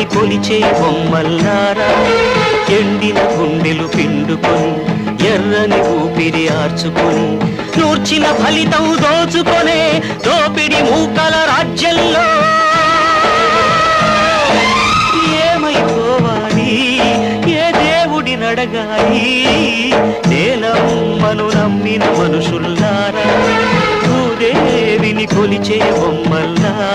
భూదేవిని కొలిచే బొమ్మల్లారా ఎండిన గుండెలు పిండుకొని ఎర్రని ఊపిరి ఆర్చుకొని నూర్చిన ఫలితం దోచుకొనే దోపిడి మూకల రాజ్యంలో ఏమైపోవాలి ఏ దేవుడి నడగాలి నేలమ్మను నమ్మిన మనుషుల్లారా భూదేవిని కొలిచే బొమ్మల్లారా